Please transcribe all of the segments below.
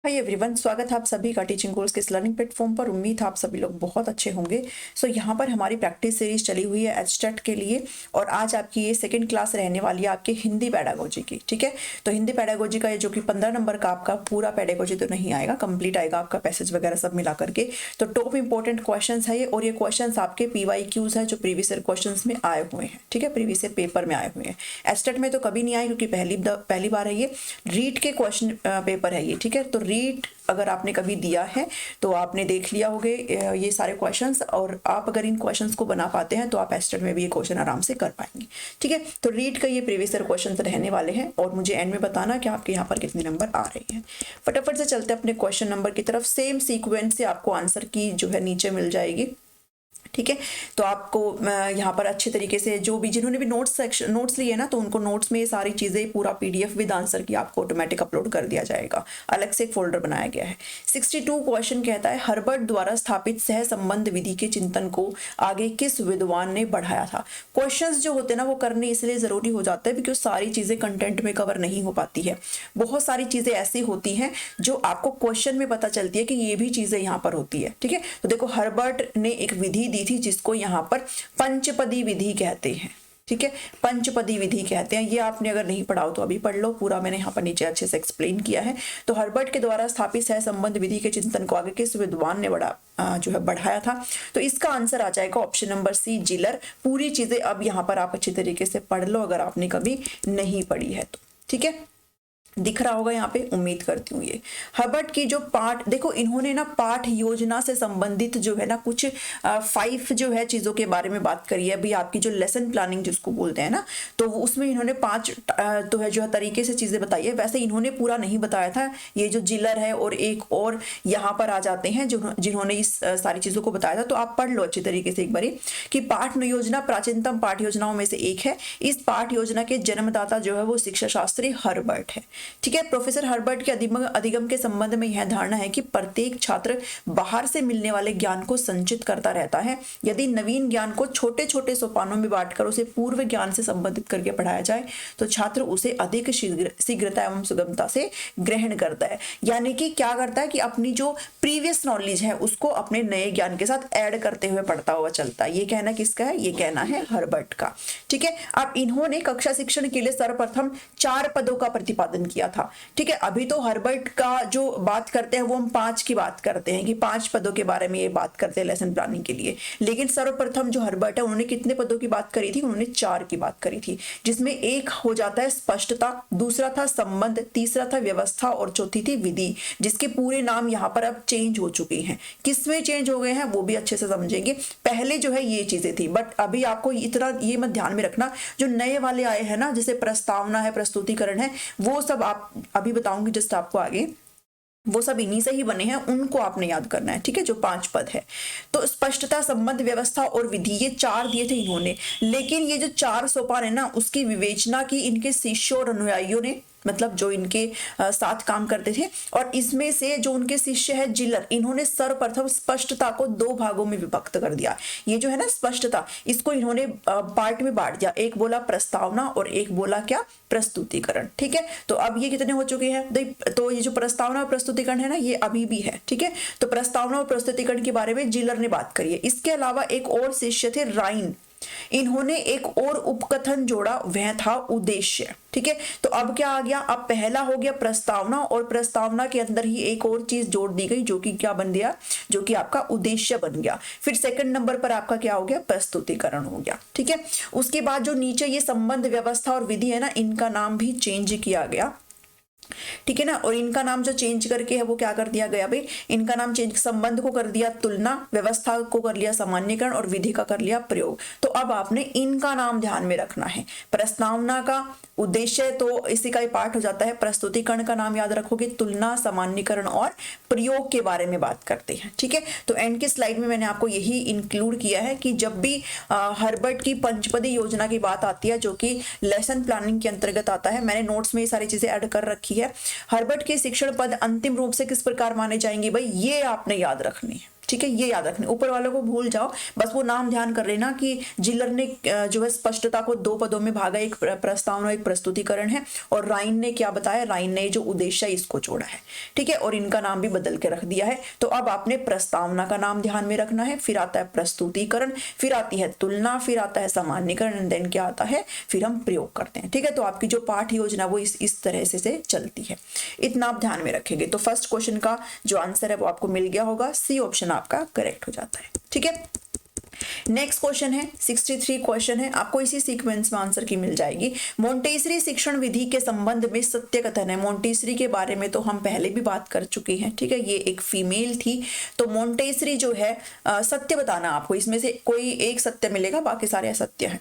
Hi everyone, स्वागत है आप सभी का टीचिंग गोल्स के इस लर्निंग प्लेटफॉर्म पर। उम्मीद है आप सभी लोग बहुत अच्छे होंगे। सो यहाँ पर हमारी प्रैक्टिस सीरीज चली हुई है एचटेट के लिए और आज आपकी ये सेकंड क्लास रहने वाली है आपके हिंदी पेडागोजी की। ठीक है, तो हिंदी पेडागोजी का ये जो कि 15 नंबर का आपका पूरा पेडागोजी तो नहीं आएगा, कंप्लीट आएगा आपका पैसेज वगैरह सब मिला करके। तो टॉप इंपॉर्टेंट क्वेश्चन है ये, और ये क्वेश्चन आपके PYQs है जो प्रीवियस ईयर क्वेश्चन में आए हुए हैं। ठीक है, प्रीवियस ईयर पेपर में आए हुए हैं। एचटेट में तो कभी नहीं आए क्योंकि पहली बार है ये। रीट के क्वेश्चन पेपर है ये। ठीक है, तो रीट अगर आपने कभी दिया है तो आपने देख लिया होगे ये सारे क्वेश्चंस, और आप अगर इन क्वेश्चंस को बना पाते हैं तो आप एचटेट में भी ये क्वेश्चन आराम से कर पाएंगे। ठीक है, तो रीड का ये प्रीवियस ईयर क्वेश्चन रहने वाले हैं और मुझे एंड में बताना कि आपके यहाँ पर कितने नंबर आ रहे हैं। फटाफट से चलते हैं अपने क्वेश्चन नंबर की तरफ। सेम सीक्वेंस से आपको आंसर की जो है नीचे मिल जाएगी। ठीक है, तो आपको यहाँ पर अच्छे तरीके से जो भी जिन्होंने भी नोट्स लिए ना, तो उनको नोट्स में ये सारी चीज़ें पूरा PDF विद आंसर की आपको ऑटोमेटिक अपलोड कर दिया जाएगा। अलग से एक फोल्डर बनाया गया है। 62 क्वेश्चन कहता है, हर्बर्ट द्वारा स्थापित सह संबंध विधि के चिंतन को आगे किस विद्वान ने बढ़ाया था। क्वेश्चंस जो होते हैं ना वो करने इसलिए ज़रूरी हो जाता है बिकॉज सारी चीज़ें कंटेंट में कवर नहीं हो पाती है। बहुत सारी चीज़ें ऐसी होती हैं जो आपको क्वेश्चन में पता चलती है कि ये भी चीज़ें यहाँ पर होती है। ठीक है, तो देखो हर्बर्ट ने एक विधि दी थी जिसको यहाँ पर पंचपदी विधि कहते हैं। ठीक है, पंचपदी विधि कहते हैं। ये आपने अगर नहीं पढ़ा हो तो अभी पढ़ लो, पूरा मैंने यहाँ पर नीचे अच्छे से एक्सप्लेन किया है। तो हर्बर्ट के द्वारा स्थापित सह संबंध विधि के चिंतन को आगे किस विद्वान ने बढ़ाया था। तो इसका आंसर आ जाएगा ऑप्शन नंबर C, जिलर। पूरी चीजें अब यहाँ पर आप अच्छी तरीके से पढ़ लो अगर आपने कभी नहीं पढ़ी है तो। ठीक है, दिख रहा होगा यहाँ पे, उम्मीद करती हूँ। ये हर्बर्ट की जो पाठ देखो, इन्होंने ना पाठ योजना से संबंधित जो है ना कुछ 5 जो है चीज़ों के बारे में बात करी है। अभी आपकी जो लेसन प्लानिंग जिसको बोलते हैं ना, तो उसमें इन्होंने 5 तो है जो है तरीके से चीज़ें बताई है। वैसे इन्होंने पूरा नहीं बताया था, ये जो जिलर है और एक और यहाँ पर आ जाते हैं जिन्होंने इस सारी चीज़ों को बताया था। तो आप पढ़ लो अच्छी तरीके से एक बारी कि पाठ योजना प्राचीनतम पाठ योजनाओं में से एक है। इस पाठ योजना के जन्मदाता जो है वो शिक्षा शास्त्री हर्बर्ट है। ठीक है, प्रोफेसर हर्बर्ट के अधिगम के संबंध में यह धारणा है कि प्रत्येक छात्र बाहर से मिलने वाले ज्ञान को संचित करता रहता है। यदि नवीन ज्ञान को छोटे छोटे सोपानों में बांटकर उसे पूर्व ज्ञान से संबंधित करके पढ़ाया जाए तो छात्र उसे अधिक शीघ्रता एवं सुगमता से ग्रहण करता है। यानी कि क्या करता है कि अपनी जो प्रीवियस नॉलेज है उसको अपने नए ज्ञान के साथ ऐड करते हुए पढ़ता हुआ चलता है। ये कहना किसका है? ये कहना है हर्बर्ट का। ठीक है, अब इन्होंने कक्षा शिक्षण के लिए सर्वप्रथम 4 पदों का प्रतिपादन किया था। ठीक है, अभी तो हर्बर्ट का जो बात करते हैं वो हम 5 की बात करते हैं कि 5 पदों के बारे में ये बात करते हैं लेसन प्लानिंग के लिए। लेकिन सर्वप्रथम जो हर्बर्ट है उन्होंने कितने पदों की बात करी थी? उन्होंने 4 की बात करी थी, जिसमें एक हो जाता है स्पष्टता, दूसरा था संबंध, तीसरा था व्यवस्था और चौथी थी विधि, जिसके पूरे नाम यहाँ पर अब चेंज हो चुके हैं। किसमें चेंज हो गए हैं वो भी अच्छे से समझेंगे। पहले जो है ये चीजें थी, बट अभी आपको इतना ये मत ध्यान में रखना, जो नए वाले आए हैं ना, जैसे प्रस्तावना है, प्रस्तुतिकरण है, वो सब आप अभी बताऊंगी जस्ट आपको आगे, वो सब इन्हीं से ही बने हैं, उनको आपने याद करना है। ठीक है, जो 5 पद है। तो स्पष्टता, संबंध, व्यवस्था और विधि, ये 4 दिए थे इन्होंने। लेकिन ये जो 4 सोपान है ना, उसकी विवेचना की इनके शिष्यों और अनुयायियों ने, मतलब जो इनके साथ काम करते थे। और इसमें से जो उनके शिष्य है जिलर, इन्होंने सर्वप्रथम स्पष्टता को 2 भागों में विभक्त कर दिया। ये जो है ना स्पष्टता, इसको इन्होंने पार्ट में बांट दिया। एक बोला प्रस्तावना और एक बोला क्या? प्रस्तुतिकरण। ठीक है, तो अब ये कितने हो चुके हैं? तो ये जो प्रस्तावना और प्रस्तुतिकरण है ना, ये अभी भी है। ठीक है, तो प्रस्तावना और प्रस्तुतिकरण के बारे में जिलर ने बात करी है। इसके अलावा एक और शिष्य थे राइन, इन्होंने एक और उपकथन जोड़ा, वह था उद्देश्य। ठीक है, तो अब क्या आ गया? अब पहला हो गया प्रस्तावना, और प्रस्तावना के अंदर ही एक और चीज जोड़ दी गई जो कि क्या बन गया? जो कि आपका उद्देश्य बन गया। फिर सेकंड नंबर पर आपका क्या हो गया? प्रस्तुतिकरण हो गया। ठीक है, उसके बाद जो नीचे ये संबंध, व्यवस्था और विधि है ना, इनका नाम भी चेंज किया गया। ठीक है ना, और इनका नाम जो चेंज करके है वो क्या कर दिया गया भाई? इनका नाम चेंज, संबंध को कर दिया तुलना, व्यवस्था को कर लिया सामान्यकरण और विधि का कर लिया प्रयोग। तो अब आपने इनका नाम ध्यान में रखना है। प्रस्तावना का उद्देश्य तो इसी का ही पार्ट हो जाता है। प्रस्तुतिकरण का नाम याद रखोगे, तुलना, सामान्यकरण और प्रयोग के बारे में बात करते हैं। ठीक है, तो एंड की स्लाइड में मैंने आपको यही इंक्लूड किया है कि जब भी हर्बर्ट की पंचपदी योजना की बात आती है जो कि लेसन प्लानिंग के अंतर्गत आता है, मैंने नोट्स में ये सारी चीजें ऐड कर रखी है। हर्बर्ट के शिक्षण पद अंतिम रूप से किस प्रकार माने जाएंगे भाई? ये आपने याद रखनी है। ठीक है, ये याद रखना, ऊपर वालों को भूल जाओ, बस वो नाम ध्यान कर लेना कि जिलर ने जो है स्पष्टता को 2 पदों में भागा, एक प्रस्तावना एक प्रस्तुतिकरण है, और राइन ने क्या बताया, राइन ने जो उद्देश्य इसको जोड़ा है, ठीक है, और इनका नाम भी बदल के रख दिया है। तो अब आपने प्रस्तावना का नाम ध्यान में रखना है, फिर आता है प्रस्तुतिकरण, फिर आती है तुलना, फिर आता है सामान्यीकरण, देन क्या आता है, फिर हम प्रयोग करते हैं, ठीक है। तो आपकी जो पाठ योजना वो इस तरह से चलती है, इतना आप ध्यान में रखेंगे। तो फर्स्ट क्वेश्चन का जो आंसर है वो आपको मिल गया होगा, सी ऑप्शन आपका करेक्ट हो जाता है, ठीक है। नेक्स्ट क्वेश्चन है 63 क्वेश्चन है, आपको इसी सीक्वेंस में आंसर की मिल जाएगी। मोंटेसरी शिक्षण विधि के संबंध में सत्य कथन है। मोंटेसरी के बारे में तो हम पहले भी बात कर चुके हैं, ठीक है, ये एक फीमेल थी। तो मोंटेसरी जो है सत्य बताना, आपको इसमें से कोई एक सत्य मिलेगा, बाकी सारे असत्य हैं।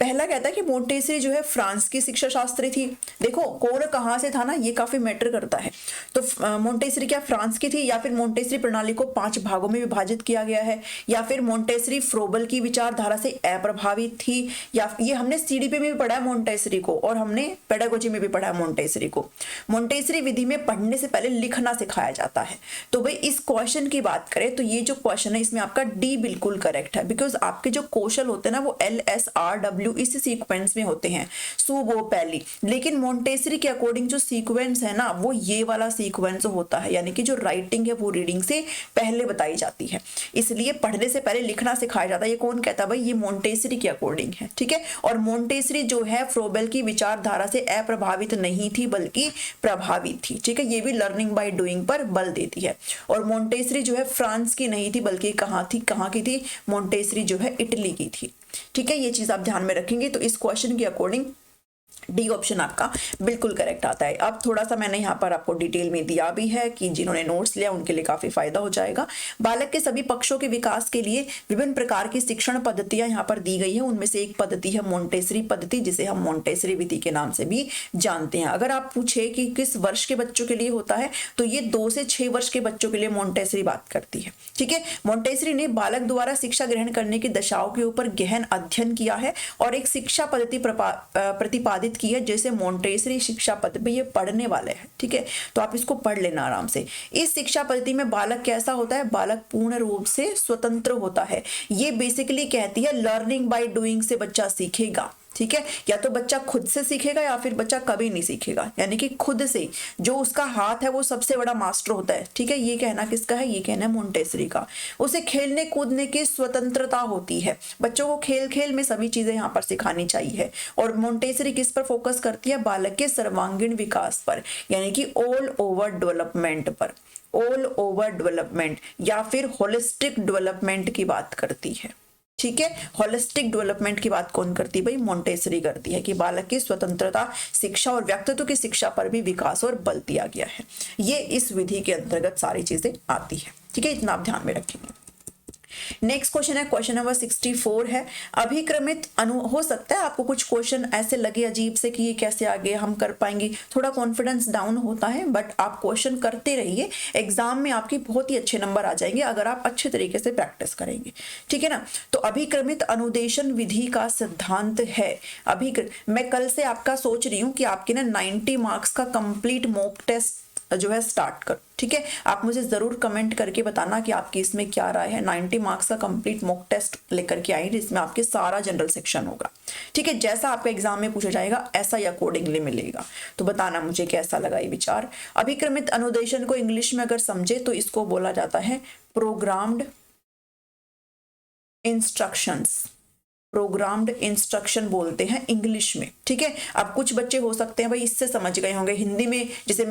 पहला कहता है कि मोंटेसरी जो है फ्रांस की शिक्षा शास्त्री थी। देखो कौन कहाँ से था ना, ये काफी मैटर करता है। तो मोंटेसरी क्या फ्रांस की थी, या फिर मोंटेसरी प्रणाली को 5 भागों में विभाजित किया गया है, या फिर मोंटेसरी फ्रोबल की विचारधारा से अप्रभावित थी, या ये हमने सीडीपी में भी पढ़ा है मोंटेसरी को, और हमने पेडागोजी में भी पढ़ा है मोंटेसरी को। मोंटेसरी विधि में पढ़ने से पहले लिखना सिखाया जाता है। तो भाई इस क्वेश्चन की बात करें तो ये जो क्वेश्चन है इसमें आपका डी बिल्कुल करेक्ट है, बिकॉज आपके जो कौशल होते हैं ना वो LSRW इस सीक्वेंस में होते हैं, सुबो पहली। लेकिन मोंटेसरी के अकॉर्डिंग जो सीक्वेंस है ना वो ये वाला सीक्वेंस होता है, यानी कि जो राइटिंग है वो रीडिंग से पहले बताई जाती है, इसलिए पढ़ने से पहले लिखना सिखाया जाता है। ये कौन कहता है भाई, ये मोंटेसरी के अकॉर्डिंग है, ठीक है। और मोंटेसरी जो है फ्रोबेल की विचारधारा से अप्रभावित नहीं थी बल्कि प्रभावित थी, ठीक है, ये भी लर्निंग बाय डूइंग पर बल देती है। और मोंटेसरी जो है फ्रांस की नहीं थी बल्कि कहाँ की थी, मोंटेसरी जो है इटली की थी, ठीक है, ये चीज आप ध्यान में रखेंगे। तो इस क्वेश्चन के अकॉर्डिंग डी ऑप्शन आपका बिल्कुल करेक्ट आता है। अब थोड़ा सा मैंने यहाँ पर आपको डिटेल में दिया भी है कि जिन्होंने नोट्स लिया उनके लिए काफी फायदा हो जाएगा। बालक के सभी पक्षों के विकास के लिए विभिन्न प्रकार की शिक्षण पद्धतियां यहाँ पर दी गई है। उनमें से एक पद्धति है मोंटेसरी पद्धति, जिसे हम मोंटेसरी विधि के नाम से भी जानते हैं। अगर आप पूछे कि किस वर्ष के बच्चों के लिए होता है तो ये 2 से 6 वर्ष के बच्चों के लिए मोंटेसरी बात करती है, ठीक है। मोंटेसरी ने बालक द्वारा शिक्षा ग्रहण करने की दशाओं के ऊपर गहन अध्ययन किया है और एक शिक्षा पद्धति प्रतिपादित की है, जैसे मोंटेसरी शिक्षा पद्धति, ये पढ़ने वाले हैं, ठीक है, तो आप इसको पढ़ लेना आराम से। इस शिक्षा पद्धति में बालक कैसा होता है, बालक पूर्ण रूप से स्वतंत्र होता है। ये बेसिकली कहती है लर्निंग बाय डूइंग से बच्चा सीखेगा, ठीक है, या तो बच्चा खुद से सीखेगा या फिर बच्चा कभी नहीं सीखेगा, यानी कि खुद से जो उसका हाथ है वो सबसे बड़ा मास्टर होता है, ठीक है। ये कहना किसका है, ये कहना है मोंटेसरी का। उसे खेलने कूदने की स्वतंत्रता होती है, बच्चों को खेल खेल में सभी चीजें यहाँ पर सिखानी चाहिए। और मोंटेसरी किस पर फोकस करती है, बालक के सर्वांगीण विकास पर, यानी कि ऑल ओवर डेवलपमेंट पर, ऑल ओवर डेवलपमेंट या फिर होलिस्टिक डेवलपमेंट की बात करती है, ठीक है। होलिस्टिक डेवलपमेंट की बात कौन करती है भाई, मोंटेसरी करती है, कि बालक की स्वतंत्रता, शिक्षा और व्यक्तित्व की शिक्षा पर भी विकास और बल दिया गया है। ये इस विधि के अंतर्गत सारी चीजें आती है, ठीक है, इतना आप ध्यान में रखेंगे। नेक्स्ट क्वेश्चन है क्वेश्चन नंबर 64 है, अभिक्रमित हो सकता है आपको कुछ क्वेश्चन ऐसे लगे अजीब से कि ये कैसे आगे हम कर पाएंगे, थोड़ा कॉन्फिडेंस डाउन होता है, बट आप क्वेश्चन करते रहिए, एग्जाम में आपके बहुत ही अच्छे नंबर आ जाएंगे अगर आप अच्छे तरीके से प्रैक्टिस करेंगे, ठीक है ना। तो अभिक्रमित अनुदेशन विधि का सिद्धांत है। मैं कल से आपका सोच रही हूँ कि आपके ना 90 मार्क्स का कंप्लीट मॉक टेस्ट जो है स्टार्ट कर, ठीक है। आप मुझे जरूर कमेंट करके बताना कि आपकी इसमें क्या राय है। 90 मार्क्स का कंप्लीट मॉक टेस्ट लेकर के आएंगे, जिसमें आपके सारा जनरल सेक्शन होगा, ठीक है। जैसा आपके एग्जाम में पूछा जाएगा ऐसा ही अकॉर्डिंगली मिलेगा। तो बताना मुझे कैसा लगा ये विचार। अभिक्रमित अनुदेशन को इंग्लिश में अगर समझे तो इसको बोला जाता है प्रोग्राम्ड इंस्ट्रक्शंस, प्रोग्राम्ड इंस्ट्रक्शन बोलते हैं इंग्लिश में, ठीक है। अब कुछ बच्चे हो सकते हैं भाई इससे समझ गए होंगे, हिंदी में जैसे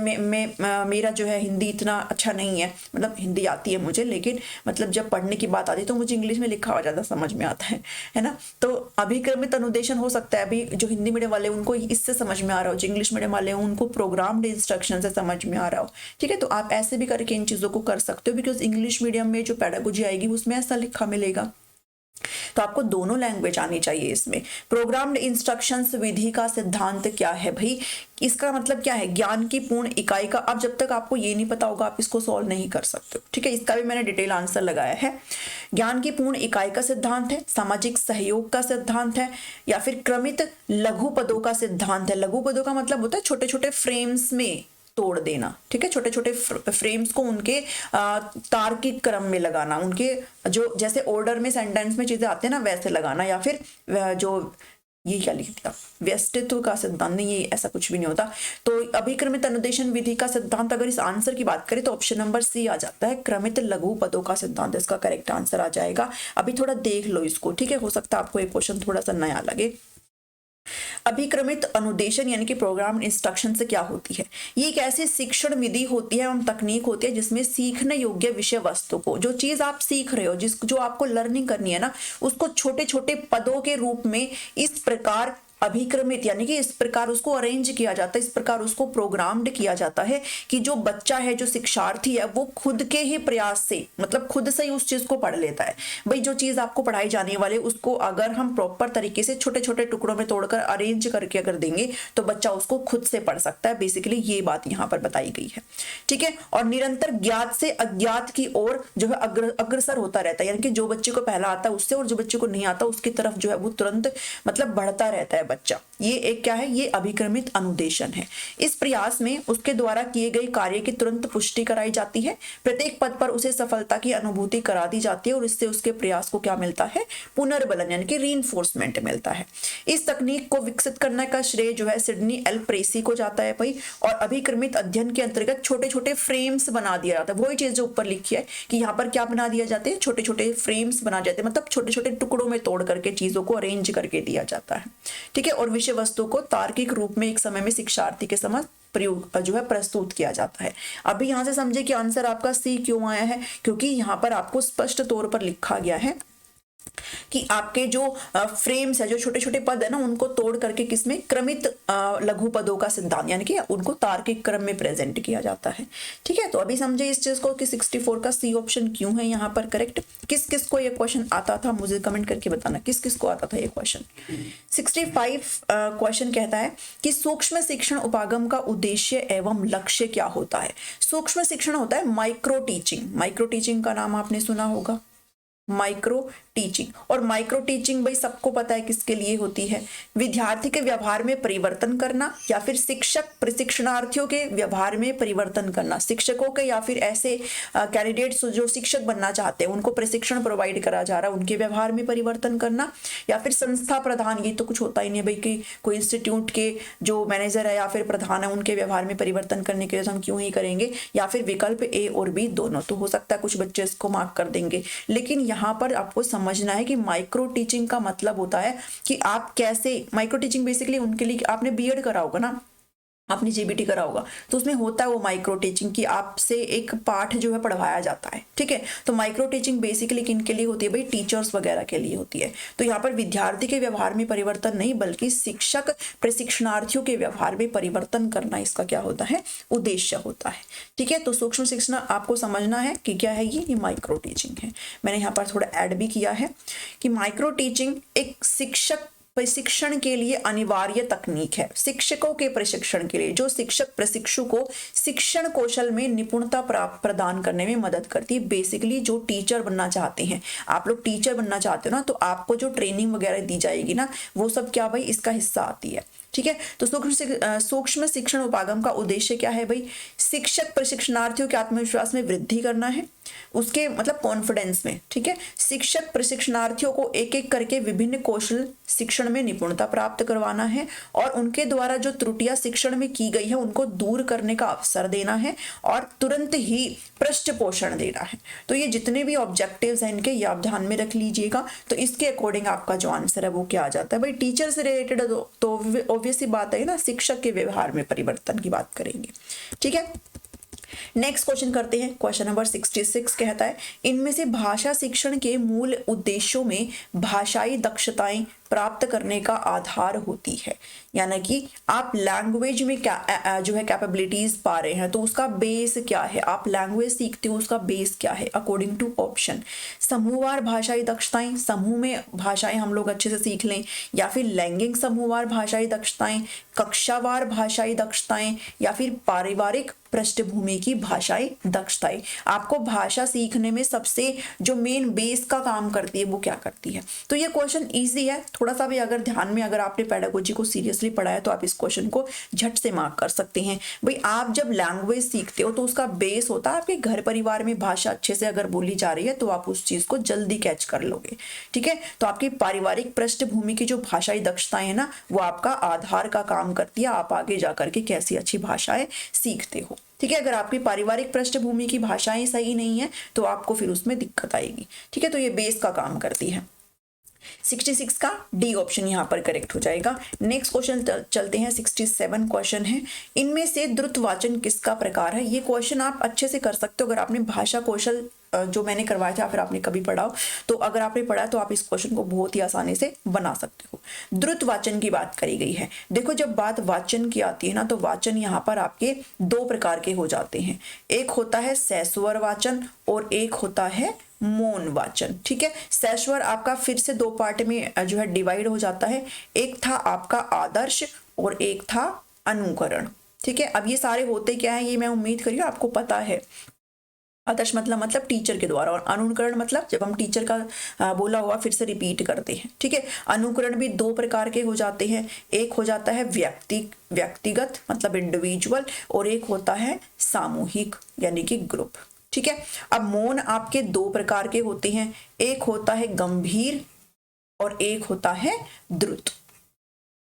मेरा जो है हिंदी इतना अच्छा नहीं है, मतलब हिंदी आती है मुझे, लेकिन मतलब जब पढ़ने की बात आती है तो मुझे इंग्लिश में लिखा हुआ ज़्यादा समझ में आता है ना। तो अभिक्रमित अनुदेशन हो सकता है अभी जो हिंदी मीडियम वाले उनको इससे समझ में आ रहा हो, जो इंग्लिश मीडियम वाले हैं उनको प्रोग्राम्ड इंस्ट्रक्शन से समझ में आ रहा हो, ठीक है। तो आप ऐसे भी करके इन चीज़ों को कर सकते हो, बिकॉज इंग्लिश मीडियम में जो पेडागोजी आएगी उसमें ऐसा लिखा मिलेगा, तो आपको दोनों लैंग्वेज आनी चाहिए इसमें। प्रोग्राम्ड इंस्ट्रक्शंस विधि का सिद्धांत क्या है भाई, इसका मतलब क्या है, ज्ञान की पूर्ण इकाई का। अब जब तक आपको ये नहीं पता होगा आप इसको सॉल्व नहीं कर सकते, ठीक है। इसका भी मैंने डिटेल आंसर लगाया है। ज्ञान की पूर्ण इकाई का सिद्धांत है, सामाजिक सहयोग का सिद्धांत है, या फिर क्रमित लघु पदों का सिद्धांत है। लघु पदों का मतलब होता है छोटे छोटे फ्रेम्स में तोड़ देना, ठीक है, छोटे छोटे फ्रेम्स को उनके तार्किक क्रम में लगाना, उनके जो जैसे ऑर्डर में सेंटेंस में चीजें आती है ना वैसे लगाना, या फिर जो ये क्या लिख दिया, व्यस्तित्व का सिद्धांत, नहीं ये ऐसा कुछ भी नहीं होता। तो अभिक्रमित अनुदेशन विधि का सिद्धांत, अगर इस आंसर की बात करें तो ऑप्शन नंबर सी आ जाता है, क्रमित लघु पदों का सिद्धांत इसका करेक्ट आंसर आ जाएगा। अभी थोड़ा देख लो इसको, ठीक है, हो सकता है आपको एक क्वेश्चन थोड़ा सा नया लगे। अभिक्रमित अनुदेशन यानी कि प्रोग्राम इंस्ट्रक्शन से क्या होती है, ये एक ऐसी शिक्षण विधि होती है एवं तकनीक होती है जिसमें सीखने योग्य विषय वस्तु को, जो चीज आप सीख रहे हो, जो आपको लर्निंग करनी है ना, उसको छोटे छोटे पदों के रूप में इस प्रकार अभिक्रमित यानी कि इस प्रकार उसको अरेंज किया जाता है, इस प्रकार उसको प्रोग्राम्ड किया जाता है कि जो बच्चा है, जो शिक्षार्थी है, वो खुद के ही प्रयास से, मतलब खुद से ही उस चीज को पढ़ लेता है। भाई जो चीज आपको पढ़ाई जाने वाले उसको अगर हम प्रॉपर तरीके से छोटे छोटे टुकड़ों में तोड़कर अरेंज करके अगर देंगे तो बच्चा उसको खुद से पढ़ सकता है। बेसिकली ये बात यहाँ पर बताई गई है, ठीक है। और निरंतर ज्ञात से अज्ञात की ओर जो है अग्रसर होता रहता है, यानी कि जो बच्चे को पहला आता है उससे, और जो बच्चे को नहीं आता उसकी तरफ जो है वो तुरंत मतलब बढ़ता रहता है बच्चा। ये एक क्या है, ये अभिक्रमित अनुदेशन है। इस प्रयास में उसके द्वारा किए गए कार्य की तुरंत पुष्टि कराई जाती है, प्रत्येक पद पर उसे सफलता की अनुभूति करा दी जाती है और इससे उसके प्रयास को क्या मिलता है, पुनर्बलन यानी कि रीइंफोर्समेंट मिलता है। इस तकनीक को विकसित करने का श्रेय जो है सिडनी एल प्रेसी को जाता है भाई। और अभिक्रमित अध्ययन के अंतर्गत छोटे छोटे फ्रेम्स बना दिया जाता है, वही चीज जो ऊपर लिखी है कि यहाँ पर क्या बना दिया जाते हैं, छोटे छोटे फ्रेम्स बना जाते हैं, मतलब छोटे छोटे टुकड़ों में तोड़ करके चीजों को अरेंज करके दिया जाता है, ठीक है। और विषय वस्तु को तार्किक रूप में एक समय में शिक्षार्थी के समझ प्रयोग जो है प्रस्तुत किया जाता है। अभी यहां से समझे कि आंसर आपका सी क्यों आया है, क्योंकि यहां पर आपको स्पष्ट तौर पर लिखा गया है कि आपके जो फ्रेम्स है, जो छोटे छोटे पद है ना, उनको तोड़ करके किसमें, क्रमित लघु पदों का सिद्धांत यानी कि उनको तार्किक क्रम में प्रेजेंट किया जाता है, ठीक है। तो अभी समझे इस चीज को कि 64 का सी ऑप्शन क्यों है यहाँ पर करेक्ट। किस किस को ये क्वेश्चन आता था मुझे कमेंट करके बताना, किस किस को आता था ये क्वेश्चन। 65 क्वेश्चन कहता है कि सूक्ष्म शिक्षण उपागम का उद्देश्य एवं लक्ष्य क्या होता है। सूक्ष्म शिक्षण होता है माइक्रो टीचिंग, माइक्रो टीचिंग का नाम आपने सुना होगा, माइक्रो टीचिंग। और माइक्रो टीचिंग भाई सबको पता है किसके लिए होती है, विद्यार्थी के व्यवहार में परिवर्तन करना या फिर शिक्षक प्रशिक्षणार्थियों के व्यवहार में परिवर्तन करना, शिक्षकों के या फिर ऐसे कैंडिडेट्स जो शिक्षक बनना चाहते हैं उनको प्रशिक्षण प्रोवाइड करा जा रहा है, उनके व्यवहार में परिवर्तन करना, या फिर संस्था प्रधान, ये तो कुछ होता ही नहीं भाई कि कोई इंस्टीट्यूट के जो मैनेजर है या फिर प्रधान है उनके व्यवहार में परिवर्तन करने के लिए तो हम क्यों ही करेंगे, या फिर विकल्प ए और बी दोनों। तो हो सकता है कुछ बच्चे इसको मार्क कर देंगे, लेकिन यहाँ पर आपको समझना है कि माइक्रो टीचिंग का मतलब होता है कि आप कैसे, माइक्रो टीचिंग बेसिकली उनके लिए, आपने बीएड करा होगा ना, आपने जीबीटी करा होगा, तो उसमें होता है वो माइक्रो टीचिंग कि आपसे एक पाठ जो है पढ़वाया जाता है, ठीक है। तो माइक्रो टीचिंग बेसिकली किन के लिए होती है भाई, टीचर्स वगैरह के लिए होती है। तो यहाँ पर विद्यार्थी के व्यवहार में परिवर्तन नहीं बल्कि शिक्षक प्रशिक्षणार्थियों के व्यवहार में परिवर्तन करना इसका क्या होता है, उद्देश्य होता है, ठीक है। तो सूक्ष्म शिक्षण आपको समझना है कि क्या है, ये माइक्रो टीचिंग है। मैंने यहाँ पर थोड़ा ऐड भी किया है कि माइक्रो टीचिंग एक शिक्षक प्रशिक्षण के लिए अनिवार्य तकनीक है, शिक्षकों के प्रशिक्षण के लिए, जो शिक्षक प्रशिक्षु को शिक्षण कौशल में निपुणता प्रदान करने में मदद करती है। बेसिकली जो टीचर बनना चाहते हैं, आप लोग टीचर बनना चाहते हो ना, तो आपको जो ट्रेनिंग वगैरह दी जाएगी ना, वो सब क्या भाई इसका हिस्सा आती है, ठीक है। तो सूक्ष्म शिक्षण उपागम का उद्देश्य क्या है भाई, शिक्षक प्रशिक्षणार्थियों के आत्मविश्वास में वृद्धि करना है, उसके मतलब कॉन्फिडेंस में, ठीक है। शिक्षक प्रशिक्षणार्थियों को एक एक करके विभिन्न कौशल शिक्षण में निपुणता प्राप्त करवाना है और उनके द्वारा जो त्रुटियां शिक्षण में की गई है उनको दूर करने का अवसर देना है और तुरंत ही पृष्ठ पोषण देना है। तो ये जितने भी ऑब्जेक्टिव्स हैं इनके, ये आप ध्यान में रख लीजिएगा। तो इसके अकॉर्डिंग आपका जो आंसर है वो क्या आ जाता है भाई, टीचर से रिलेटेड तो ऑब्वियसली बात है ना, शिक्षक के व्यवहार में परिवर्तन की बात करेंगे, ठीक है। नेक्स्ट क्वेश्चन करते हैं। क्वेश्चन नंबर 66 कहता है इनमें से भाषा शिक्षण के मूल उद्देश्यों में भाषाई दक्षताएं प्राप्त करने का आधार होती है, यानी कि आप लैंग्वेज में क्या जो है कैपेबिलिटीज पा रहे हैं तो उसका बेस क्या है, आप लैंग्वेज सीखते हो उसका बेस क्या है, अकॉर्डिंग टू ऑप्शन समूहवार भाषाई दक्षताएं, समूह में भाषाएं हम लोग अच्छे से सीख लें, या फिर लैंगिक समूहवार भाषाई दक्षताएं, कक्षावार भाषाई दक्षताएं, या फिर पारिवारिक पृष्ठभूमि की भाषाई दक्षताएं। आपको भाषा सीखने में सबसे जो मेन बेस का काम करती है वो क्या करती है। तो ये क्वेश्चन इजी है, थोड़ा सा भी अगर ध्यान में अगर आपने पेडागोजी को सीरियसली पढ़ा है तो आप इस क्वेश्चन को झट से मार्क कर सकते हैं। भाई आप जब लैंग्वेज सीखते हो तो उसका बेस होता है आपके घर परिवार में भाषा अच्छे से अगर बोली जा रही है तो आप उस चीज को जल्दी कैच कर लोगे। ठीक है, तो आपकी पारिवारिक पृष्ठभूमि की जो भाषाई दक्षताएं है ना वो आपका आधार का काम करती है, आप आगे जाकर के कैसी अच्छी भाषाएं सीखते हो। ठीक है, अगर आपकी पारिवारिक पृष्ठभूमि की भाषाएं सही नहीं है तो आपको फिर उसमें दिक्कत आएगी। ठीक है, तो ये बेस का काम करती है। 66 का डी ऑप्शन यहाँ पर करेक्ट हो जाएगा। नेक्स्ट क्वेश्चन चलते हैं, 67 क्वेश्चन है, इनमें से द्रुतवाचन किसका प्रकार है। ये क्वेश्चन आप अच्छे से कर सकते हो अगर आपने भाषा कौशल जो मैंने करवाया था फिर आपने कभी पढ़ा हो तो अगर आपने पढ़ा तो आप इस क्वेश्चन को बहुत ही आसानी से बना सकते हो। द्रुत वाचन की बात करी गई है। देखो जब बात वाचन की आती है ना तो वाचन यहाँ पर आपके दो प्रकार के हो जाते हैं, एक होता है सहस्वर वाचन और एक होता है मौन वाचन। ठीक है, सहस्वर आपका फिर से दो पार्ट में जो है डिवाइड हो जाता है, एक था आपका आदर्श और एक था अनुकरण। ठीक है, अब ये सारे होते क्या है ये मैं उम्मीद करी आपको पता है। आदर्श मतलब टीचर के द्वारा, और अनुकरण मतलब जब हम टीचर का बोला हुआ फिर से रिपीट करते हैं। ठीक है, अनुकरण भी दो प्रकार के हो जाते हैं, एक हो जाता है व्यक्तिगत मतलब इंडिविजुअल और एक होता है सामूहिक यानी कि ग्रुप। ठीक है, अब मौन आपके दो प्रकार के होते हैं, एक होता है गंभीर और एक होता है द्रुत।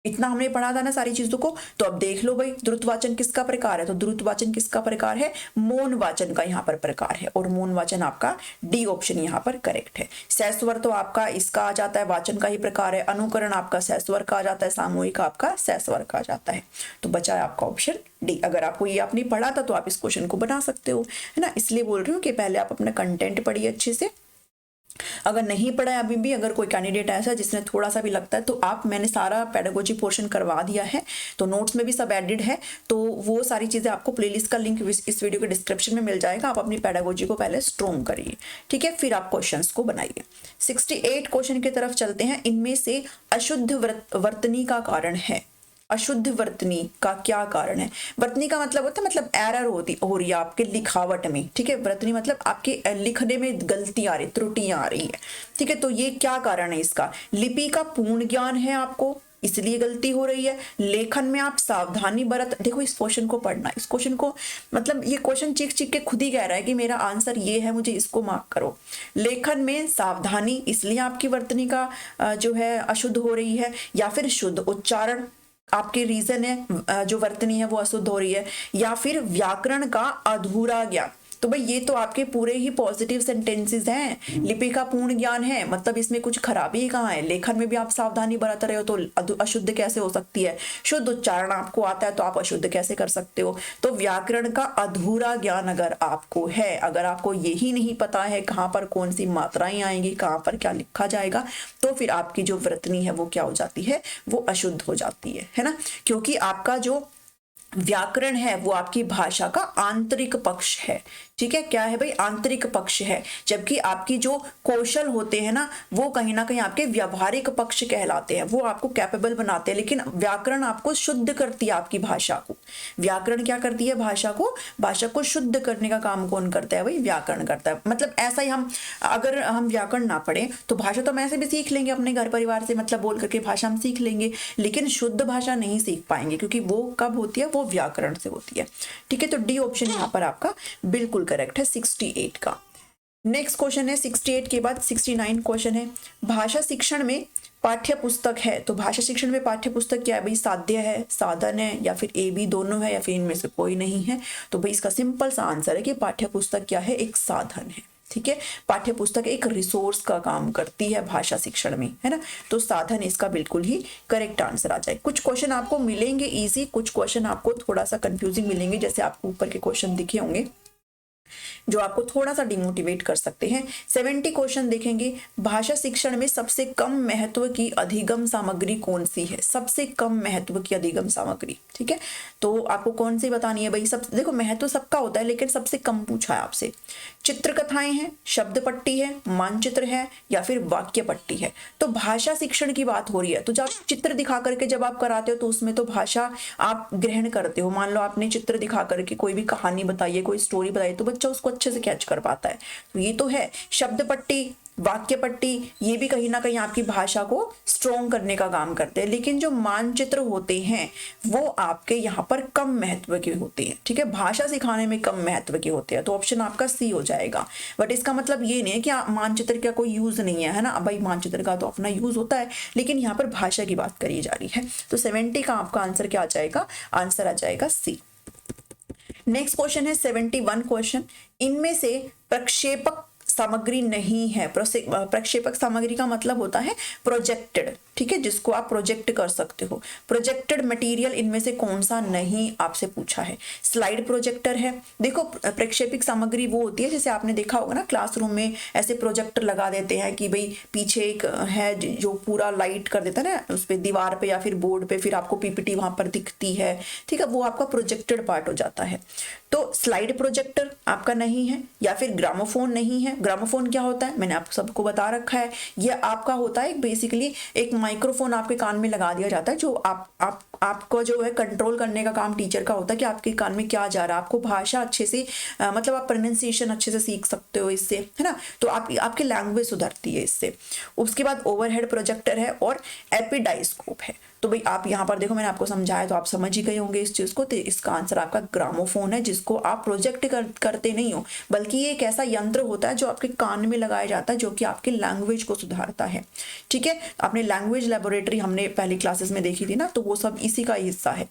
इतना हमने पढ़ा था ना सारी चीजों को, तो अब देख लो भाई द्रुतवाचन किसका प्रकार है, तो द्रुतवाचन किसका प्रकार है, मौन वाचन का यहाँ पर प्रकार है और मौन वाचन आपका डी ऑप्शन यहाँ पर करेक्ट है। सहस्वर तो आपका इसका आ जाता है वाचन का ही प्रकार है, अनुकरण आपका सहस्वर का आ जाता है, सामूहिक आपका सहस्वर का आ जाता है, तो बचा है आपका ऑप्शन डी। अगर आपको ये आपने पढ़ा था तो आप इस क्वेश्चन को बना सकते हो, है ना, इसलिए बोल रही हूँ कि पहले आप अपना कंटेंट पढ़िए अच्छे से। अगर नहीं पढ़ा है अभी भी, अगर कोई कैंडिडेट ऐसा है जिसने थोड़ा सा भी लगता है तो आप, मैंने सारा पेडागोजी पोर्शन करवा दिया है तो नोट्स में भी सब एडिड है, तो वो सारी चीज़ें आपको प्लेलिस्ट का लिंक इस वीडियो के डिस्क्रिप्शन में मिल जाएगा। आप अपनी पेडागोजी को पहले स्ट्रॉन्ग करिए, ठीक है, फिर आप क्वेश्चंस को बनाइए। 68 क्वेश्चन की तरफ चलते हैं, इनमें से अशुद्ध वर्तनी का कारण है। अशुद्ध वर्तनी का क्या कारण है। वर्तनी का मतलब होता है मतलब एरर हो रही है आपके लिखावट में। ठीक है, वर्तनी मतलब आपके लिखने में गलती आ रही, त्रुटियां आ रही है। ठीक है, तो ये क्या कारण है इसका, लिपि का पूर्ण ज्ञान है आपको इसलिए गलती हो रही है, लेखन में आप सावधानी बरत, देखो इस क्वेश्चन को पढ़ना, इस क्वेश्चन को मतलब ये क्वेश्चन चीख चीख के खुद ही कह रहा है कि मेरा आंसर ये है, मुझे इसको मार्क करो। लेखन में सावधानी इसलिए आपकी वर्तनी का जो है अशुद्ध हो रही है, या फिर शुद्ध उच्चारण आपके रीजन है जो वर्तनी है वो अशुद्ध हो रही है, या फिर व्याकरण का अधूरा ज्ञान। तो भाई ये तो आपके पूरे ही पॉजिटिव सेंटेंसेस हैं। लिपि का पूर्ण ज्ञान है मतलब इसमें कुछ खराबी कहाँ है, लेखन में भी आप सावधानी बरत रहे हो तो अशुद्ध कैसे हो सकती है, शुद्ध उच्चारण आपको आता है तो आप अशुद्ध कैसे कर सकते हो। तो व्याकरण का अधूरा ज्ञान अगर आपको है, अगर आपको यही नहीं पता है कहाँ पर कौन सी मात्राएं आएंगी, कहाँ पर क्या लिखा जाएगा, तो फिर आपकी जो वर्तनी है वो क्या हो जाती है, वो अशुद्ध हो जाती है ना, क्योंकि आपका जो व्याकरण है वो आपकी भाषा का आंतरिक पक्ष है। ठीक है, क्या है भाई, आंतरिक पक्ष है, जबकि आपकी जो कौशल होते हैं ना वो कहीं ना कहीं आपके व्यावहारिक पक्ष कहलाते हैं, वो आपको कैपेबल बनाते हैं। लेकिन व्याकरण आपको शुद्ध करती है आपकी भाषा को। व्याकरण क्या करती है, भाषा को शुद्ध करने का काम कौन करता है, भाई व्याकरण करता है। मतलब ऐसा ही हम अगर हम व्याकरण ना पढ़े तो भाषा तो हम ऐसे भी सीख लेंगे अपने घर परिवार से, मतलब बोल करके भाषा हम सीख लेंगे, लेकिन शुद्ध भाषा नहीं सीख पाएंगे, क्योंकि वो कब होती है, वो व्याकरण से होती है। ठीक है, तो डी ऑप्शन यहाँ पर आपका बिल्कुल करेक्ट है 68 का। नेक्स्ट क्वेश्चन है 68 के बाद 69 क्वेश्चन है, भाषा शिक्षण में पाठ्य पुस्तक है। तो भाषा शिक्षण में पाठ्य पुस्तक क्या है भाई, साध्य है, साधन है, या फिर ए बी दोनों है, या फिर इनमें से कोई नहीं है। तो भाई इसका सिंपल सा आंसर है कि पाठ्य पुस्तक क्या है, एक साधन है। ठीक है, पाठ्य पुस्तक एक रिसोर्स का काम करती है भाषा शिक्षण में, है ना, तो साधन इसका बिल्कुल ही करेक्ट आंसर आ जाए। कुछ क्वेश्चन आपको मिलेंगे इजी, कुछ क्वेश्चन आपको थोड़ा सा कंफ्यूजिंग मिलेंगे, जैसे आपको ऊपर के क्वेश्चन दिखे होंगे जो आपको थोड़ा सा डिमोटिवेट कर सकते हैं। 70 क्वेश्चन देखेंगे, भाषा शिक्षण में सबसे कम महत्व की अधिगम सामग्री कौन सी है, सबसे कम महत्व की अधिगम सामग्री। ठीक है, तो आपको कौन सी बतानी है भाई, सब देखो महत्व सबका होता है लेकिन सबसे कम पूछा है आपसे। चित्र कथाएं हैं, शब्द पट्टी है, मानचित्र है, या फिर वाक्य पट्टी है। तो भाषा शिक्षण की बात हो रही है, तो जब चित्र दिखा करके जब आप कराते हो तो उसमें तो भाषा आप ग्रहण करते हो। मान लो आपने चित्र दिखा करके कोई भी कहानी बताई है, कोई स्टोरी बताई, तो बच्चा उसको अच्छे से कैच कर पाता है, तो ये तो है। शब्द पट्टी वाक्य पट्टी, ये भी कहीं ना कहीं आपकी भाषा को स्ट्रोंग करने का काम करते हैं। लेकिन जो मानचित्र होते हैं वो आपके यहाँ पर कम महत्व के होते हैं, ठीक है, भाषा सिखाने में कम महत्व के होते हैं। तो ऑप्शन आपका सी हो जाएगा। बट इसका मतलब ये नहीं है कि मानचित्र का कोई यूज नहीं है ना, भाई मानचित्र का तो अपना यूज होता है, लेकिन यहाँ पर भाषा की बात करी जा रही है। तो 70 का आपका आंसर क्या आ जाएगा? आंसर आ जाएगा सी। नेक्स्ट क्वेश्चन है 71 क्वेश्चन। इनमें से प्रक्षेपक सामग्री नहीं है। प्रक्षेपक सामग्री का मतलब होता है प्रोजेक्टेड, ठीक है, जिसको आप प्रोजेक्ट कर सकते हो। प्रोजेक्टेड मटेरियल इनमें से कौन सा नहीं आपसे पूछा है? स्लाइड प्रोजेक्टर है। देखो प्रक्षेपिक सामग्री वो होती है, जैसे आपने देखा होगा ना क्लासरूम में ऐसे प्रोजेक्टर लगा देते हैं कि भाई पीछे एक है जो पूरा लाइट कर देता है ना उस पर, दीवार पे या फिर बोर्ड पे, फिर आपको पीपीटी वहां पर दिखती है, ठीक है, वो आपका प्रोजेक्टेड पार्ट हो जाता है। तो स्लाइड प्रोजेक्टर आपका नहीं है, या फिर ग्रामोफोन नहीं है। ग्रामोफोन क्या होता है मैंने आप सबको बता रखा है, ये आपका होता है बेसिकली एक माइक्रोफोन आपके कान में लगा दिया जाता है, जो आपको जो है कंट्रोल करने का काम टीचर का होता है कि आपके कान में क्या जा रहा है, आपको भाषा अच्छे से मतलब आप प्रोनाउंसिएशन अच्छे से सीख सकते हो इससे, है ना, तो आपकी लैंग्वेज सुधरती है इससे। उसके बाद ओवरहेड प्रोजेक्टर है और एपिडाइस्कोप है। तो भाई आप यहाँ पर देखो मैंने आपको समझाया तो आप समझ ही गए होंगे इस चीज को। तो इसका आंसर आपका ग्रामोफोन है, जिसको आप प्रोजेक्ट करते नहीं हो, बल्कि ये एक ऐसा यंत्र होता है जो आपके कान में लगाया जाता है, जो कि आपकी लैंग्वेज को सुधारता है, ठीक है। आपने लैंग्वेज लेबोरेटरी हमने पहली क्लासेस में देखी थी ना, तो वो सब इसी का हिस्सा है।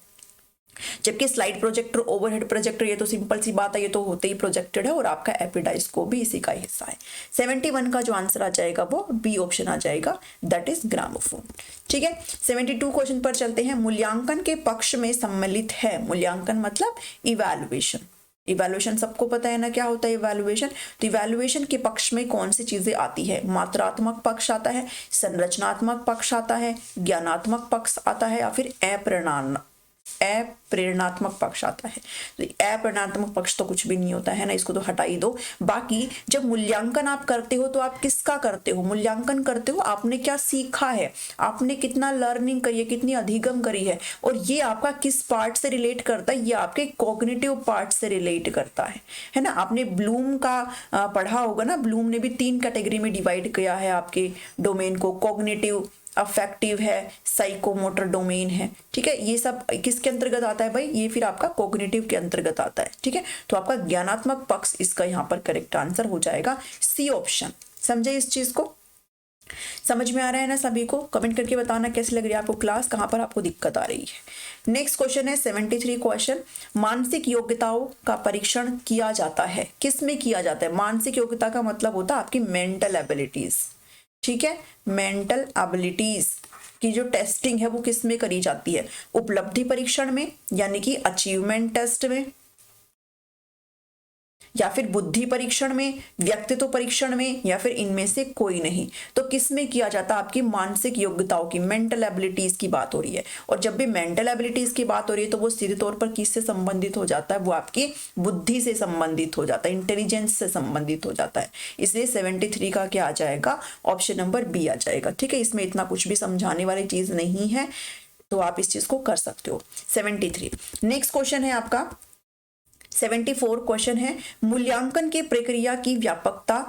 जबकि स्लाइड प्रोजेक्टर, ओवरहेड प्रोजेक्टर, ये तो सिंपल सी बात है, ये तो होते ही प्रोजेक्टेड है, और आपका एपिडाइस्कोप भी इसी का हिस्सा है। 71 का जो आंसर आ जाएगा वो बी ऑप्शन आ जाएगा, दैट इज ग्रामोफोन, ठीक है। 72 क्वेश्चन पर चलते हैं। मूल्यांकन के पक्ष में सम्मिलित है। मूल्यांकन मतलब इवैल्यूएशन। इवैल्यूएशन सबको पता है ना क्या होता है इवैल्यूएशन। तो इवैल्यूएशन के पक्ष में कौन सी चीजें आती है? मात्रात्मक पक्ष आता है, संरचनात्मक पक्ष आता है, ज्ञानात्मक पक्ष आता है, या फिर अप्रेरणात्मक पक्ष आता है। तो अप्रेरणात्मक पक्ष तो कुछ भी नहीं होता है ना, इसको तो हटा ही दो। बाकी जब मूल्यांकन आप करते हो तो आप किसका करते हो? मूल्यांकन करते हो आपने क्या सीखा है, आपने कितना लर्निंग करी है, कितनी अधिगम करी है, और ये आपका किस पार्ट से रिलेट करता है? ये आपके कॉग्निटिव पार्ट से रिलेट करता है ना। आपने ब्लूम का पढ़ा होगा ना, ब्लूम ने भी 3 कैटेगरी में डिवाइड किया है आपके डोमेन को, कॉग्निटिव, अफेक्टिव है, साइकोमोटर डोमेन है, ठीक है। ये सब किसके अंतर्गत आता है भाई? ये फिर आपका कॉग्निटिव के अंतर्गत आता है, ठीक है। तो आपका ज्ञानात्मक पक्ष इसका यहाँ पर करेक्ट आंसर हो जाएगा सी ऑप्शन। समझे इस चीज को? समझ में आ रहा है ना सभी को? कमेंट करके बताना कैसी लग रही है आपको क्लास, कहाँ पर आपको दिक्कत आ रही है। नेक्स्ट क्वेश्चन है 73 क्वेश्चन। मानसिक योग्यताओं का परीक्षण किया जाता है, किस में किया जाता है? मानसिक योग्यता का मतलब होता है आपकी मेंटल एबिलिटीज, ठीक है। मेंटल एबिलिटीज की जो टेस्टिंग है वो किस में करी जाती है? उपलब्धि परीक्षण में, यानी कि अचीवमेंट टेस्ट में, या फिर बुद्धि परीक्षण में, व्यक्तित्व परीक्षण में, या फिर इनमें से कोई नहीं। तो किस में किया जाता है? आपकी मानसिक योग्यताओं की, मेंटल एबिलिटीज की बात हो रही है। और जब भी मेंटल एबिलिटीज की बात हो रही है तो वो सीधे तौर पर किससे संबंधित हो जाता है? वो आपकी बुद्धि से संबंधित हो जाता है, इंटेलिजेंस से संबंधित हो जाता है। इसलिए 73 का क्या आ जाएगा? ऑप्शन नंबर बी आ जाएगा, ठीक है। इसमें इतना कुछ भी समझाने वाली चीज नहीं है, तो आप इस चीज को कर सकते हो। 73 नेक्स्ट क्वेश्चन है आपका 74 क्वेश्चन है। मूल्यांकन की प्रक्रिया की व्यापकता,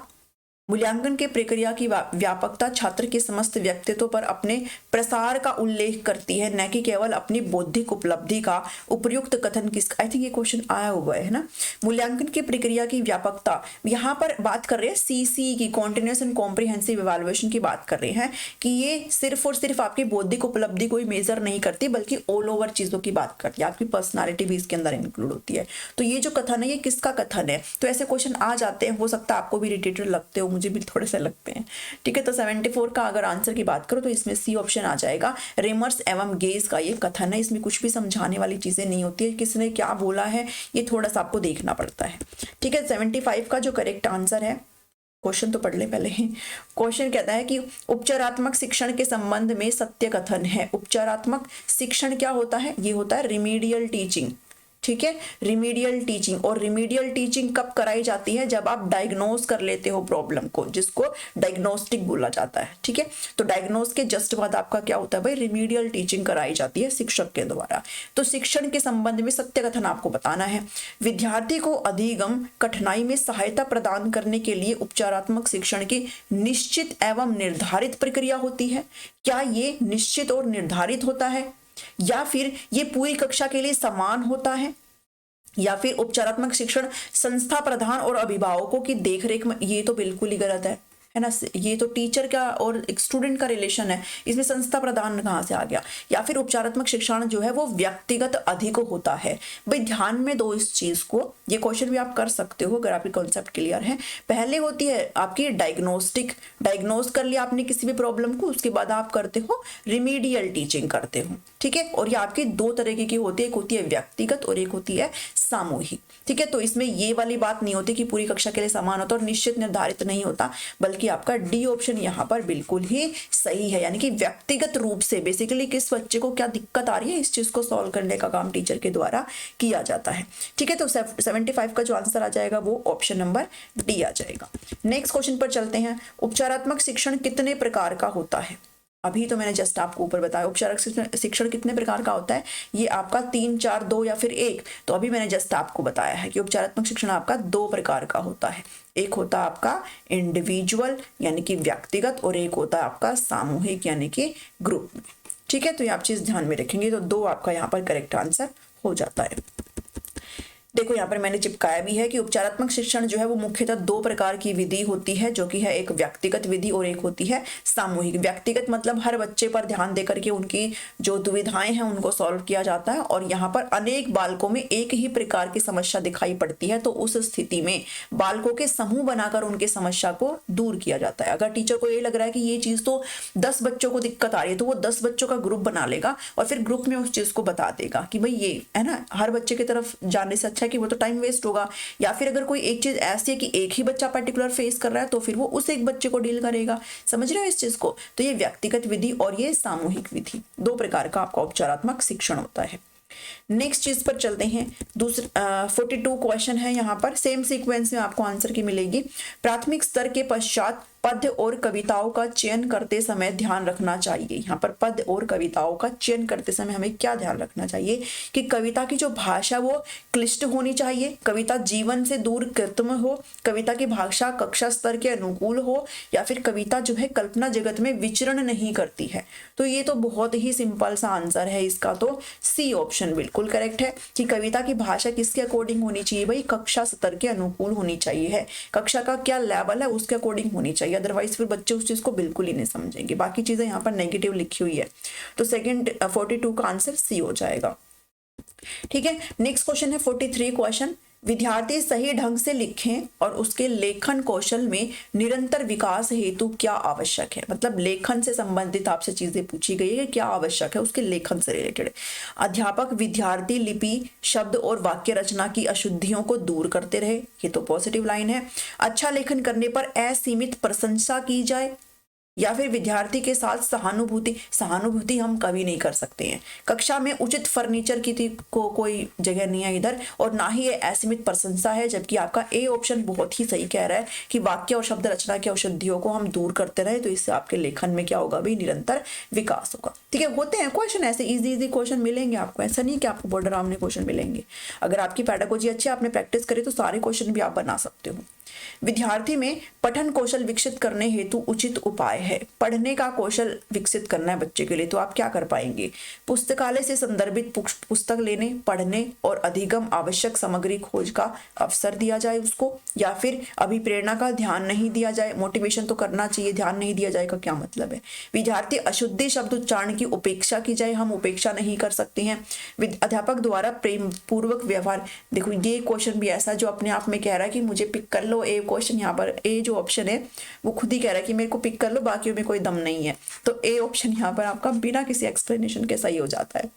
मूल्यांकन के प्रक्रिया की व्यापकता छात्र के समस्त व्यक्तित्व पर अपने प्रसार का उल्लेख करती है, न कि केवल अपनी बौद्धिक उपलब्धि का। उपयुक्त कथन किस? आई थिंक ये क्वेश्चन आया हुआ है ना। मूल्यांकन की प्रक्रिया की व्यापकता, यहाँ पर बात कर रहे हैं सीसी की, कॉन्टिन्यूअस एंड कॉम्प्रिहेंसिव इवैल्यूएशन की बात कर रहे हैं, कि ये सिर्फ और सिर्फ आपकी बौद्धिक उपलब्धि को ही मेजर नहीं करती, बल्कि ऑल ओवर चीजों की बात करती है, आपकी पर्सनैलिटी भी इसके अंदर इंक्लूड होती है। तो ये जो कथन है ये किसका कथन है? तो ऐसे क्वेश्चन आ जाते हैं, हो सकता है आपको भी इरिटेटेड लगते हो, मुझे भी थोड़े से लगते हैं, ठीक है। तो 74 का अगर आंसर की बात करो तो इसमें सी ऑप्शन आ जाएगा। रेमर्स एवं गेज का ये कथन है, इसमें कुछ भी समझाने वाली चीजें नहीं होती है, किसने क्या बोला है ये थोड़ा सा आपको देखना पड़ता है, ठीक है। 75 का जो करेक्ट आंसर है, क्वेश्चन तो पढ़ ले पहले ही। क्वेश्चन कहता है कि उपचारात्मक शिक्षण के संबंध में सत्य कथन है। उपचारात्मक शिक्षण क्या होता है? ये होता है रिमीडियल टीचिंग, ठीक है, रिमीडियल टीचिंग। और रिमीडियल टीचिंग कब कराई जाती है? जब आप डायग्नोज कर लेते हो प्रॉब्लम को, जिसको डायग्नोस्टिक बोला जाता है। ठीक है, तो डायग्नोज के जस्ट बाद आपका क्या होता है भाई? रिमीडियल टीचिंग कराई जाती है शिक्षक के द्वारा। तो शिक्षण के संबंध में सत्य कथन आपको बताना है। विद्यार्थी को अधिगम कठिनाई में सहायता प्रदान करने के लिए उपचारात्मक शिक्षण की निश्चित एवं निर्धारित प्रक्रिया होती है। क्या ये निश्चित और निर्धारित होता है, या फिर ये पूरी कक्षा के लिए समान होता है, या फिर उपचारात्मक शिक्षण संस्था प्रधान और अभिभावकों की देखरेख में? ये तो बिल्कुल ही गलत है ना। ये तो टीचर का और एक स्टूडेंट का रिलेशन है, इसमें संस्था प्रधान कहाँ से आ गया? या फिर उपचारात्मक शिक्षण जो है वो व्यक्तिगत अधिक होता है। भाई ध्यान में दो इस चीज को, ये क्वेश्चन भी आप कर सकते हो अगर आपकी कॉन्सेप्ट क्लियर है। पहले होती है आपकी डायग्नोस्टिक, डायग्नोज कर लिया आपने किसी भी प्रॉब्लम को, उसके बाद आप करते हो रिमीडियल टीचिंग करते हो। ठीक है, और ये आपकी दो तरीके की होती है, एक होती है व्यक्तिगत और एक होती है सामूहिक। ठीक है, तो इसमें ये वाली बात नहीं होती कि पूरी कक्षा के लिए समान होता और निश्चित निर्धारित नहीं होता, बल्कि आपका डी ऑप्शन यहाँ पर बिल्कुल ही सही है। यानी कि व्यक्तिगत रूप से बेसिकली किस बच्चे को क्या दिक्कत आ रही है, इस चीज को सॉल्व करने का काम टीचर के द्वारा किया जाता है। ठीक है, तो 75 का जो आंसर आ जाएगा वो ऑप्शन नंबर डी आ जाएगा। नेक्स्ट क्वेश्चन पर चलते हैं। उपचारात्मक शिक्षण कितने प्रकार का होता है? अभी तो मैंने जस्ट आपको ऊपर बताया उपचारात्मक शिक्षण कितने प्रकार का होता है, ये आपका 3, 4, 2 या फिर 1। तो अभी मैंने जस्ट आपको बताया है कि उपचारात्मक शिक्षण आपका 2 प्रकार का होता है। एक होता है आपका इंडिविजुअल यानी कि व्यक्तिगत, और एक होता है आपका सामूहिक यानी कि ग्रुप में। ठीक है, तो ये आप चीज ध्यान में रखेंगे तो 2 आपका यहाँ पर करेक्ट आंसर हो जाता है। देखो यहाँ पर मैंने चिपकाया भी है कि उपचारात्मक शिक्षण जो है वो मुख्यतः 2 प्रकार की विधि होती है, जो कि है एक व्यक्तिगत विधि और एक होती है सामूहिक। व्यक्तिगत मतलब हर बच्चे पर ध्यान देकर के उनकी जो दुविधाएं हैं उनको सॉल्व किया जाता है, और यहाँ पर अनेक बालकों में एक ही प्रकार की समस्या दिखाई पड़ती है, तो उस स्थिति में बालकों के समूह बनाकर उनके समस्या को दूर किया जाता है। अगर टीचर को ये लग रहा है कि ये चीज तो 10 बच्चों को दिक्कत आ रही है, तो वो 10 बच्चों का ग्रुप बना लेगा और फिर ग्रुप में उस चीज को बता देगा कि भाई ये है ना, हर बच्चे की तरफ जाने से अच्छा कि वो तो टाइम वेस्ट होगा। या फिर अगर कोई एक चीज ऐसी है कि एक ही बच्चा पर्टिकुलर फेस कर रहा है, तो फिर वो उस एक बच्चे को डील करेगा। समझ रहे हो इस चीज को? तो ये व्यक्तिगत विधि और ये सामूहिक विधि 2 प्रकार का आपका उपचारात्मक शिक्षण होता है। नेक्स्ट चीज पर चलते हैं। दूसरा 42 क्वेश्चन है, यहाँ पर सेम सीक्वेंस में आपको आंसर की मिलेगी। प्राथमिक स्तर के पश्चात पद्य और कविताओं का चयन करते समय ध्यान रखना चाहिए। यहाँ पर पद्य और कविताओं का चयन करते समय हमें क्या ध्यान रखना चाहिए कि कविता की जो भाषा वो क्लिष्ट होनी चाहिए, कविता जीवन से दूर कृत्रिम हो, कविता की भाषा कक्षा स्तर के अनुकूल हो, या फिर कविता जो है कल्पना जगत में विचरण नहीं करती है। तो ये तो बहुत ही सिंपल सा आंसर है इसका, तो सी ऑप्शन बिल्कुल करेक्ट है कि कविता की भाषा किसके अकॉर्डिंग होनी चाहिए भाई? कक्षा स्तर के अनुकूल होनी चाहिए है। कक्षा का क्या लेवल है उसके अकॉर्डिंग होनी चाहिए, अदरवाइज फिर बच्चे उस चीज को बिल्कुल ही नहीं समझेंगे। बाकी चीजें यहाँ पर नेगेटिव लिखी हुई है, तो सेकंड 42 का आंसर सी हो जाएगा। ठीक है, नेक्स्ट क्वेश्चन है 43 क्वेश्चन। विद्यार्थी सही ढंग से लिखें और उसके लेखन कौशल में निरंतर विकास हेतु क्या आवश्यक है? मतलब लेखन से संबंधित आपसे चीजें पूछी गई है, क्या आवश्यक है उसके लेखन से रिलेटेड। अध्यापक विद्यार्थी लिपि, शब्द और वाक्य रचना की अशुद्धियों को दूर करते रहे, ये तो पॉजिटिव लाइन है। अच्छा लेखन करने पर असीमित प्रशंसा की जाए, या फिर विद्यार्थी के साथ सहानुभूति हम कभी नहीं कर सकते हैं। कक्षा में उचित फर्नीचर की कोई जगह नहीं है इधर, और ना ही ये असीमित प्रशंसा है। जबकि आपका ए ऑप्शन बहुत ही सही कह रहा है कि वाक्य और शब्द रचना की अशुद्धियों को हम दूर करते रहे, तो इससे आपके लेखन में क्या होगा भी? निरंतर विकास होगा। ठीक है, होते हैं क्वेश्चन ऐसे इजी क्वेश्चन मिलेंगे आपको, ऐसा नहीं कि आपको बॉर्डर आमने क्वेश्चन मिलेंगे। अगर आपकी पेडागोजी अच्छी, आपने प्रैक्टिस करी, तो सारे क्वेश्चन भी आप बना सकते हो। विद्यार्थी में पठन कौशल विकसित करने हेतु उचित उपाय है। पढ़ने का कौशल विकसित करना है बच्चे के लिए, तो आप क्या कर पाएंगे? पुस्तकालय से संदर्भित पुस्तक लेने, पढ़ने और अधिगम आवश्यक सामग्री खोज का अवसर दिया जाए उसको, या फिर अभी प्रेरणा का ध्यान नहीं दिया जाए। मोटिवेशन तो करना चाहिए, ध्यान नहीं दिया जाएगा क्या मतलब है? विद्यार्थी अशुद्धि शब्द उच्चारण की उपेक्षा की जाए, हम उपेक्षा नहीं कर सकते हैं। अध्यापक द्वारा प्रेम पूर्वक व्यवहार, देखो ये क्वेश्चन भी ऐसा जो अपने आप में कह रहा है कि मुझे पिक कर लो। ए क्वेश्चन यहाँ पर ए जो ऑप्शन है वो खुद ही कह रहा है कि मेरे को पिक कर लो, बाकियों में कोई दम नहीं है। तो ए ऑप्शन यहाँ पर आपका बिना किसी एक्सप्लेनेशन के सही हो जाता है।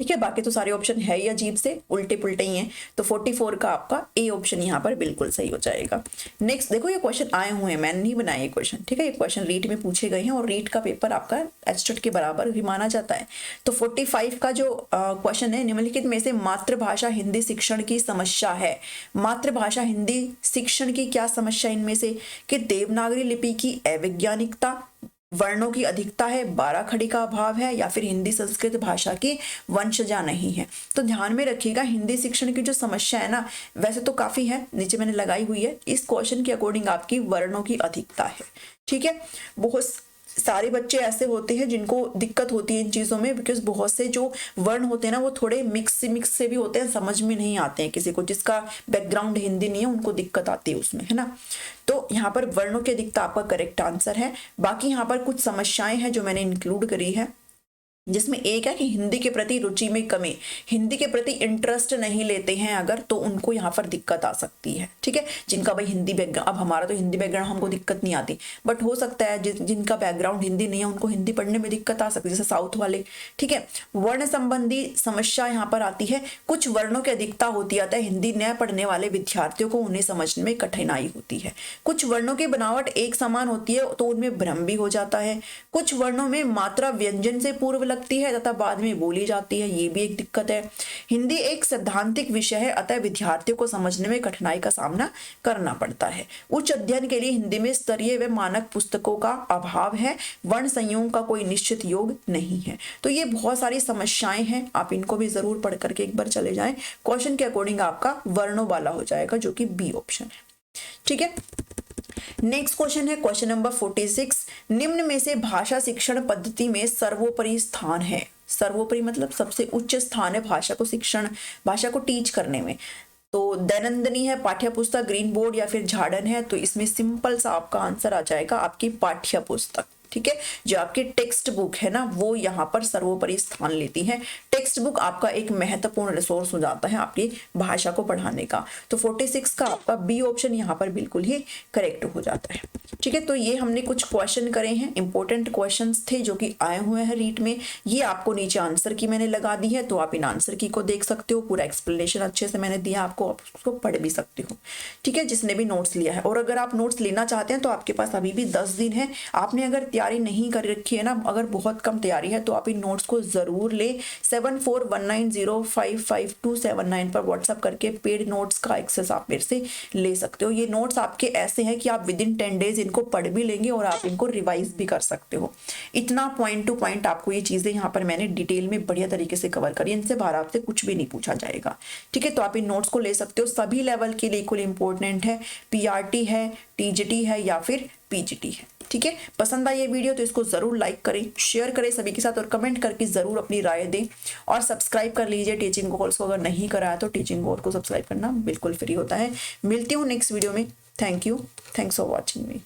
ठीक है, बाकी तो सारे ऑप्शन है ही अजीब से उल्टे पुल्टे ही हैं, तो 44 का आपका ए ऑप्शन यहाँ पर बिल्कुल सही हो जाएगा। नेक्स्ट देखो, ये क्वेश्चन आए हुए हैं, मैंने नहीं बनाया ये क्वेश्चन, ठीक है, ये क्वेश्चन रीट में पूछे गए हैं और रीट का पेपर आपका एचटेट के बराबर भी माना जाता है। तो 45 का जो क्वेश्चन है, निम्नलिखित में से मातृभाषा हिंदी शिक्षण की समस्या है। मातृभाषा हिंदी शिक्षण की क्या समस्या इनमें से, कि देवनागरी लिपि की अवैज्ञानिकता, वर्णों की अधिकता है, 12 खड़ी का अभाव है, या फिर हिंदी संस्कृत भाषा की वंशजा नहीं है। तो ध्यान में रखिएगा, हिंदी शिक्षण की जो समस्या है ना, वैसे तो काफी है, नीचे मैंने लगाई हुई है, इस क्वेश्चन के अकॉर्डिंग आपकी वर्णों की अधिकता है। ठीक है, बहुत सारे बच्चे ऐसे होते हैं जिनको दिक्कत होती है इन चीज़ों में, बिकॉज बहुत से जो वर्ण होते हैं ना वो थोड़े मिक्स से भी होते हैं, समझ में नहीं आते हैं किसी को, जिसका बैकग्राउंड हिंदी नहीं है उनको दिक्कत आती है उसमें, है ना। तो यहाँ पर वर्णों की अधिकता आपका करेक्ट आंसर है। बाकी यहाँ पर कुछ समस्याएं हैं जो मैंने इंक्लूड करी है, जिसमें एक है कि हिंदी के प्रति रुचि में कमी, हिंदी के प्रति इंटरेस्ट नहीं लेते हैं अगर, तो उनको यहाँ पर दिक्कत आ सकती है। ठीक है, जिनका भाई हिंदी बैकग्राउंड, अब हमारा तो हिंदी बैकग्राउंड हमको दिक्कत नहीं आती, बट हो सकता है जिनका बैकग्राउंड हिंदी नहीं है उनको हिंदी पढ़ने में दिक्कत आ सकती है, जैसे साउथ वाले। ठीक है, वर्ण संबंधी समस्या यहाँ पर आती है, कुछ वर्णों की अधिकता होती है, हिंदी न पढ़ने वाले विद्यार्थियों को उन्हें समझने में कठिनाई होती है। कुछ वर्णों की बनावट एक समान होती है तो उनमें भ्रम भी हो जाता है। कुछ वर्णों में मात्रा व्यंजन से पूर्व लगती है तथा बाद में बोली जाती है, ये भी एक दिक्कत है। हिंदी एक सैद्धांतिक विषय है, अतः विद्यार्थियों को समझने में कठिनाई का सामना करना पड़ता है। उच्च अध्ययन के लिए हिंदी में स्तरीय व मानक पुस्तकों का अभाव है। वर्ण संयोग का कोई निश्चित योग नहीं है। तो ये बहुत सारी समस्याएं हैं, आप इनको भी जरूर पढ़ करके एक बार चले जाएं। क्वेश्चन के अकॉर्डिंग आपका वर्णों वाला हो जाएगा, जो कि बी ऑप्शन है। ठीक है, नेक्स्ट क्वेश्चन है क्वेश्चन नंबर 46। निम्न में से भाषा शिक्षण पद्धति में सर्वोपरि स्थान है। सर्वोपरि मतलब सबसे उच्च स्थान है भाषा को शिक्षण, भाषा को टीच करने में। तो दैनंदिनी है, पाठ्य पुस्तक, ग्रीन बोर्ड या फिर झाड़न है। तो इसमें सिंपल सा आपका आंसर आ जाएगा आपकी पाठ्य पुस्तक। ठीक है, जो आपकी टेक्स्ट बुक है ना वो यहाँ पर सर्वोपरि स्थान लेती है। टेक्स्ट बुक आपका एक महत्वपूर्ण रिसोर्स हो जाता है आपकी भाषा को पढ़ाने का। तो 46 का आपका बी ऑप्शन यहाँ पर बिल्कुल ही करेक्ट हो जाता है। ठीक है, तो ये हमने कुछ क्वेश्चन करे हैं, इंपॉर्टेंट क्वेश्चंस थे जो कि आए हुए हैं रीट में। ये आपको नीचे आंसर की मैंने लगा दी है, तो आप इन आंसर की को देख सकते हो। पूरा एक्सप्लेनेशन अच्छे से मैंने दिया आपको, आप उसको पढ़ भी सकते हो। ठीक है, जिसने भी नोट्स लिया है, और अगर आप नोट्स लेना चाहते हैं तो आपके पास अभी भी 10 दिन है। आपने अगर तैयारी नहीं कर रखी है ना, अगर बहुत कम तैयारी है, तो आप इन नोट्स को जरूर ले। 7419055279 पर व्हाट्सएप करके पेड नोट्स का एक्सेस आप मेरे से ले सकते हो। ये नोट्स आपके ऐसे हैं कि आप विद इन 10 डेज इनको पढ़ भी लेंगे और आप इनको रिवाइज भी कर सकते हो। इतना पॉइंट टू पॉइंट आपको ये चीजें यहाँ पर मैंने डिटेल में बढ़िया तरीके से कवर करी, इनसे बाहर आपसे कुछ भी नहीं पूछा जाएगा। ठीक है, तो आप इन नोट्स को ले सकते हो, सभी लेवल के लिए इक्वल इंपॉर्टेंट है। पीआरटी है, टीजीटी है या फिर पीजीटी है। ठीक है, पसंद आई ये वीडियो तो इसको जरूर लाइक करें, शेयर करें सभी के साथ और कमेंट करके जरूर अपनी राय दें, और सब्सक्राइब कर लीजिए टीचिंग गोल्स को। अगर नहीं करा है तो टीचिंग गोल्स को सब्सक्राइब करना बिल्कुल फ्री होता है। मिलती हूँ नेक्स्ट वीडियो में। Thank you, thanks for watching me.